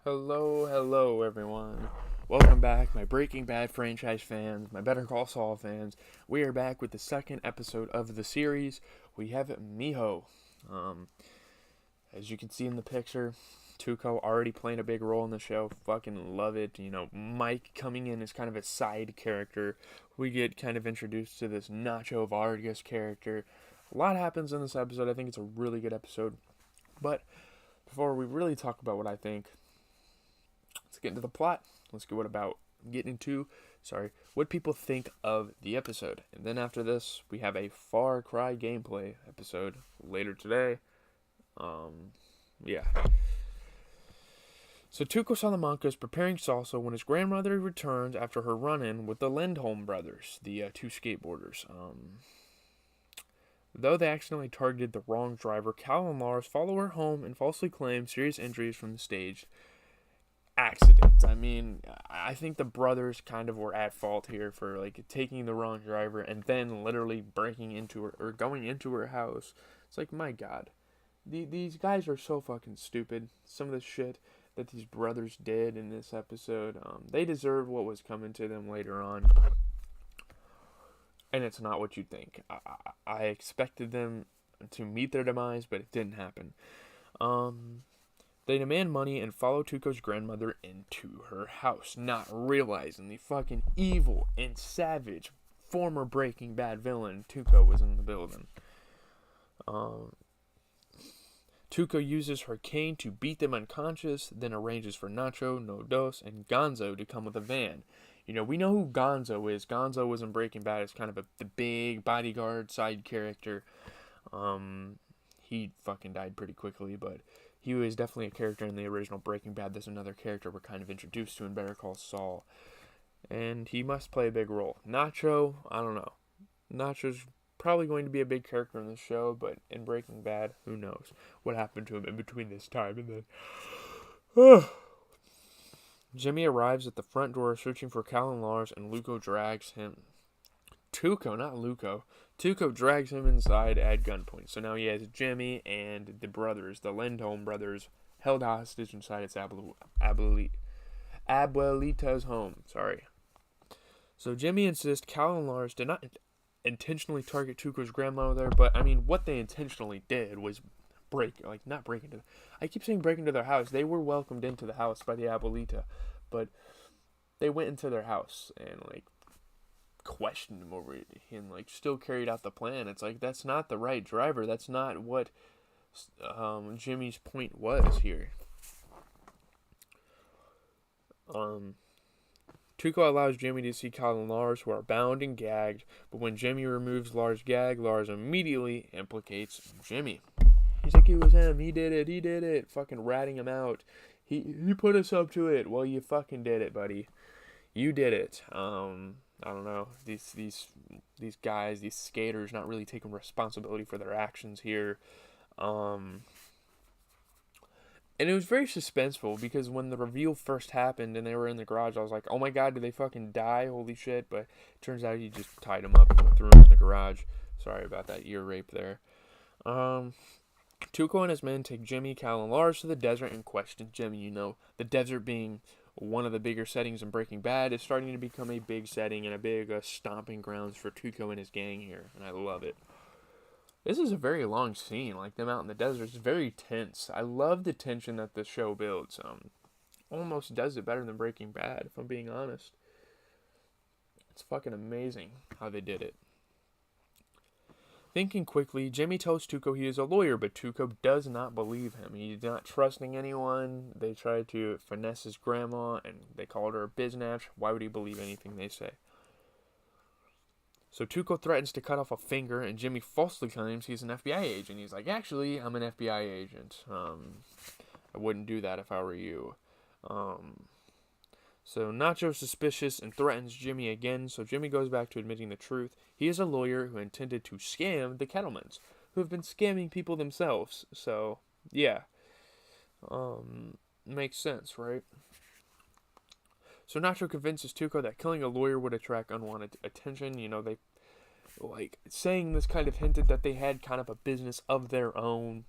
Hello, everyone. Welcome back, my Breaking Bad franchise fans, my Better Call Saul fans. We are back with the second episode of the series. We have Mijo. Um, as you can see in the picture, Tuco already playing a big role in the show. Fucking love it. Mike coming in as kind of a side character. We get kind of introduced to this Nacho Vargas character. A lot happens in this episode. I think it's a really good episode. But before we really talk about what I think, let's get into the plot. Let's get what people think of the episode. And then after this, we have a Far Cry gameplay episode later today. Yeah. So Tuco Salamanca is preparing salsa when his grandmother returns after her run-in with the Lindholm brothers, the two skateboarders. Though they accidentally targeted the wrong driver, Cal and Lars follow her home and falsely claim serious injuries from the stage accident. I mean, I think the brothers kind of were at fault here for like taking the wrong driver and then literally breaking into her or going into her house. It's like, my God, these guys are so fucking stupid. Some of the shit that these brothers did in this episode, they deserved what was coming to them later on, and it's not what you think. I expected them to meet their demise, but it didn't happen. They demand money and follow Tuco's grandmother into her house, not realizing the fucking evil and savage former Breaking Bad villain Tuco was in the building. Tuco uses her cane to beat them unconscious, then arranges for Nacho, No Dos, and Gonzo to come with a van. We know who Gonzo is. Gonzo was in Breaking Bad as kind of the big bodyguard side character. He fucking died pretty quickly, but he was definitely a character in the original Breaking Bad. There's another character we're kind of introduced to in Better Call Saul, and he must play a big role. Nacho, I don't know. Nacho's probably going to be a big character in the show, but in Breaking Bad, who knows what happened to him in between this time and then. Jimmy arrives at the front door searching for Cal and Lars, and Luco drags him. Not Luco. Tuco drags him inside at gunpoint. So now he has Jimmy and the brothers, the Lindholm brothers, held hostage inside its abuelita's home. Sorry. So Jimmy insists Cal and Lars did not intentionally target Tuco's grandmother, but I mean, what they intentionally did was not break into. I keep saying break into their house. They were welcomed into the house by the abuelita, but they went into their house and questioned him over it and still carried out the plan. It's like, that's not the right driver. That's not what Jimmy's point was here. Tuco allows Jimmy to see Cal and Lars, who are bound and gagged, but when Jimmy removes Lars' gag, Lars immediately implicates Jimmy. He's like, it was him, he did it, fucking ratting him out. He put us up to it. Well, you fucking did it, buddy. You did it. I don't know. These guys, these skaters, not really taking responsibility for their actions here. And it was very suspenseful because when the reveal first happened and they were in the garage, I was like, oh my God, did they fucking die? Holy shit. But it turns out he just tied him up and threw him in the garage. Sorry about that ear rape there. Tuco and his men take Jimmy, Cal, and Lars to the desert and question Jimmy. The desert being one of the bigger settings in Breaking Bad is starting to become a big setting and a big stomping grounds for Tuco and his gang here, and I love it. This is a very long scene, them out in the desert. It's very tense. I love the tension that the show builds. Almost does it better than Breaking Bad, if I'm being honest. It's fucking amazing how they did it. Thinking quickly, Jimmy tells Tuco he is a lawyer, but Tuco does not believe him. He's not trusting anyone. They try to finesse his grandma, and they called her a biznatch. Why would he believe anything they say? So Tuco threatens to cut off a finger, and Jimmy falsely claims he's an FBI agent. He's like, actually, I'm an FBI agent. I wouldn't do that if I were you. So Nacho's suspicious and threatens Jimmy again, so Jimmy goes back to admitting the truth. He is a lawyer who intended to scam the Kettlemans, who have been scamming people themselves. So, yeah. Makes sense, right? So Nacho convinces Tuco that killing a lawyer would attract unwanted attention. They, saying this kind of hinted that they had kind of a business of their own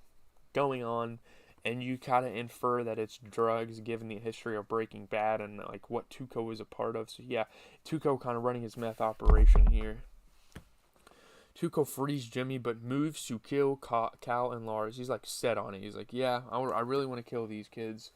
going on, and you kind of infer that it's drugs given the history of Breaking Bad and like what Tuco was a part of. So yeah, Tuco kind of running his meth operation here. Tuco frees Jimmy but moves to kill Cal and Lars. He's like set on it. He's like, yeah, I really want to kill these kids.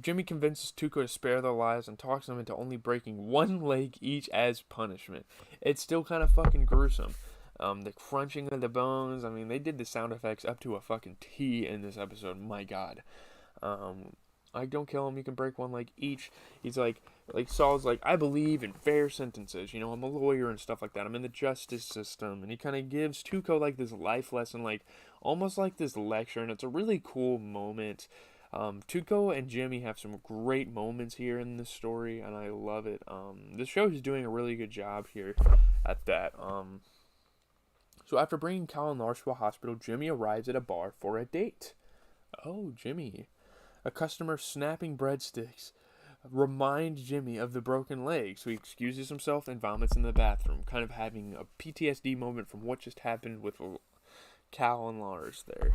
Jimmy convinces Tuco to spare their lives and talks them into only breaking one leg each as punishment. It's still kind of fucking gruesome. The crunching of the bones. I mean, they did the sound effects up to a fucking T in this episode. My God. Don't kill him. You can break one leg each. He's like Saul's like, I believe in fair sentences. You know, I'm a lawyer and stuff like that. I'm in the justice system. And he kind of gives Tuco like this life lesson, like almost like this lecture. And it's a really cool moment. Tuco and Jimmy have some great moments here in this story, and I love it. The show is doing a really good job here at that. So after bringing Cal and Lars to a hospital, Jimmy arrives at a bar for a date. Oh, Jimmy. A customer snapping breadsticks remind Jimmy of the broken leg, so he excuses himself and vomits in the bathroom, kind of having a PTSD moment from what just happened with Cal and Lars there.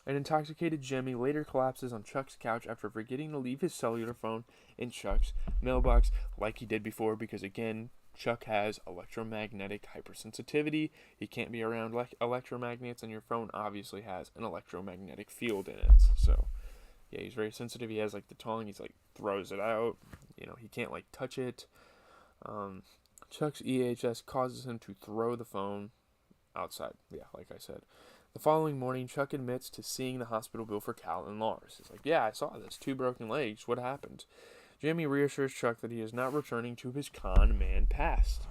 An intoxicated Jimmy later collapses on Chuck's couch after forgetting to leave his cellular phone in Chuck's mailbox like he did before, because again, Chuck has electromagnetic hypersensitivity. He can't be around electromagnets, and your phone obviously has an electromagnetic field in it. So, yeah, he's very sensitive. He has like the tongue. He's like throws it out. You know, he can't like touch it. Chuck's EHS causes him to throw the phone outside. Yeah, like I said. The following morning, Chuck admits to seeing the hospital bill for Cal and Lars. He's like, yeah, I saw this. 2 broken legs. What happened? Jimmy reassures Chuck that he is not returning to his con man past.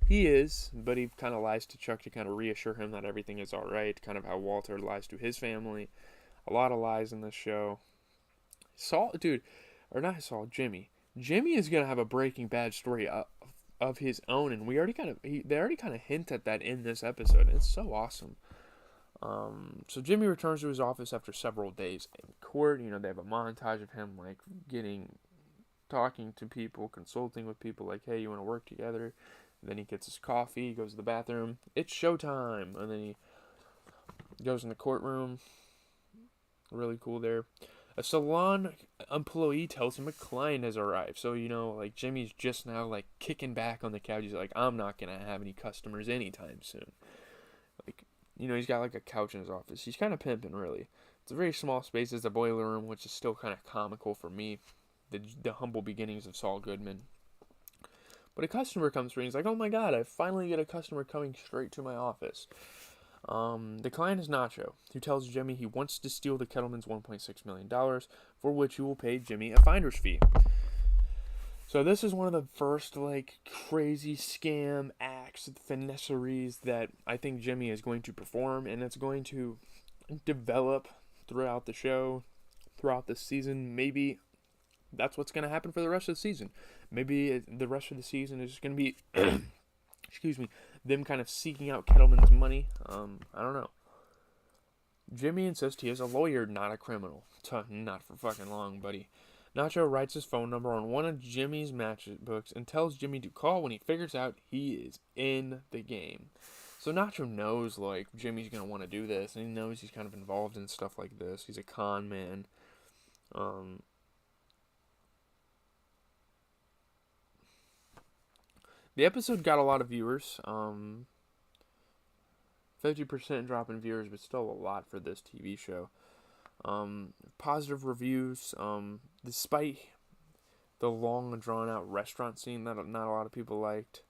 He is, but he kind of lies to Chuck to kind of reassure him that everything is alright. Kind of how Walter lies to his family. A lot of lies in this show. Jimmy. Jimmy is going to have a Breaking Bad story of his own, and they already kind of hint at that in this episode. It's so awesome. So Jimmy returns to his office after several days in court. You know, they have a montage of him like talking to people, consulting with people, like, hey, you want to work together? And then he gets his coffee, he goes to the bathroom, it's showtime, and then he goes in the courtroom. Really cool there. A salon employee tells him a client has arrived. So, you know, like Jimmy's just now like kicking back on the couch. He's like, I'm not gonna have any customers anytime soon. Like, you know, he's got like a couch in his office. He's kind of pimping, really. It's a very small space. It's a boiler room, which is still kind of comical for me. The humble beginnings of Saul Goodman. But a customer comes through and he's like, oh my God, I finally get a customer coming straight to my office. The client is Nacho, who tells Jimmy he wants to steal the Kettleman's $1.6 million, for which he will pay Jimmy a finder's fee. So this is one of the first, like, crazy scam acts, finesseries that I think Jimmy is going to perform, and it's going to develop throughout the show, throughout the season. Maybe that's what's going to happen for the rest of the season. Maybe the rest of the season is going to be, them kind of seeking out Kettleman's money. I don't know. Jimmy insists he is a lawyer, not a criminal. Not for fucking long, buddy. Nacho writes his phone number on one of Jimmy's matchbooks and tells Jimmy to call when he figures out he is in the game. So Nacho knows, like, Jimmy's going to want to do this, and he knows he's kind of involved in stuff like this. He's a con man. The episode got a lot of viewers. 50% drop in viewers, but still a lot for this TV show. Positive reviews, despite the long and drawn out restaurant scene that not a lot of people liked.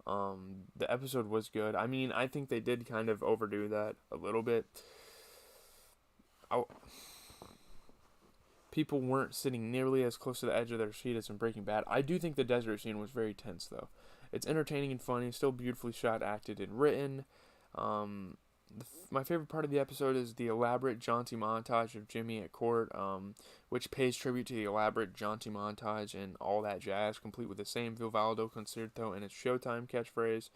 The episode was good. I mean, I think they did kind of overdo that a little bit. People weren't sitting nearly as close to the edge of their seat as in Breaking Bad. I do think the desert scene was very tense, though. It's entertaining and funny, still beautifully shot, acted, and written. My favorite part of the episode is the elaborate jaunty montage of Jimmy at court, which pays tribute to the elaborate jaunty montage and all that jazz, complete with the same Vivaldo concerto and its Showtime catchphrase.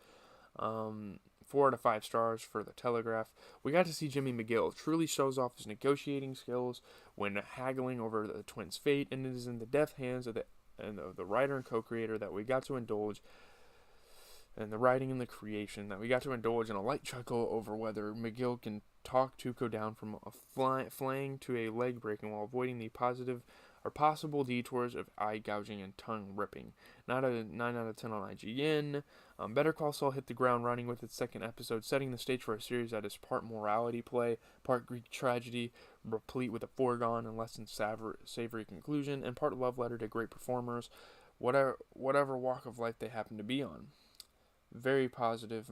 4 out of 5 stars for The Telegraph. We got to see Jimmy McGill truly shows off his negotiating skills when haggling over the twins' fate, and it is in the deft hands of the writer and co-creator that we got to indulge and the writing and the creation that we got to indulge in a light chuckle over whether McGill can talk Tuco down from a flaying to a leg breaking while avoiding the positive or possible detours of eye gouging and tongue ripping. Not a 9 out of 10 on IGN. Better Call Saul hit the ground running with its second episode, setting the stage for a series that is part morality play, part Greek tragedy, replete with a foregone and less than savory conclusion, and part love letter to great performers, whatever walk of life they happen to be on. Very positive.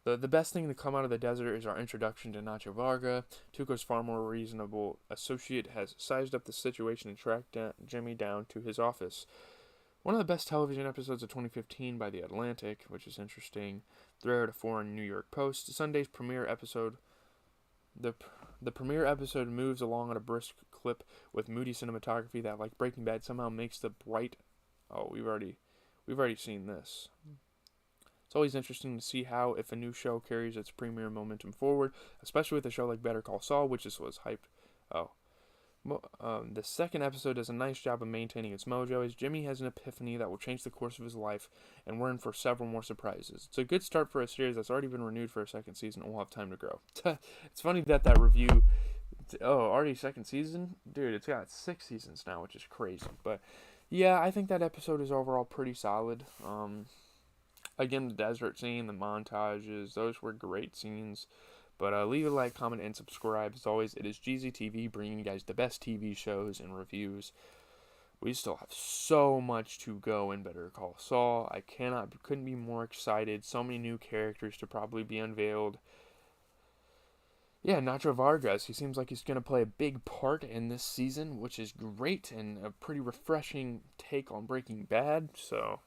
The best thing to come out of the desert is our introduction to Nacho Varga. Tuco's far more reasonable associate has sized up the situation and tracked Jimmy down to his office. One of the best television episodes of 2015 by The Atlantic, which is interesting. 3 out of 4 on New York Post. Sunday's premiere episode. The premiere episode moves along at a brisk clip with moody cinematography that, like Breaking Bad, somehow makes the bright. Oh, we've already seen this. It's always interesting to see how, if a new show carries its premiere momentum forward, especially with a show like Better Call Saul, which was hyped. The second episode does a nice job of maintaining its mojo as Jimmy has an epiphany that will change the course of his life, and we're in for several more surprises. It's a good start for a series that's already been renewed for a second season and will have time to grow. It's funny that review... already second season? Dude, it's got 6 seasons now, which is crazy. But, yeah, I think that episode is overall pretty solid. Again, the desert scene, the montages, those were great scenes. But leave a like, comment, and subscribe. As always, it is GZTV bringing you guys the best TV shows and reviews. We still have so much to go in Better Call Saul. I couldn't be more excited. So many new characters to probably be unveiled. Yeah, Nacho Vargas, he seems like he's going to play a big part in this season, which is great and a pretty refreshing take on Breaking Bad. So,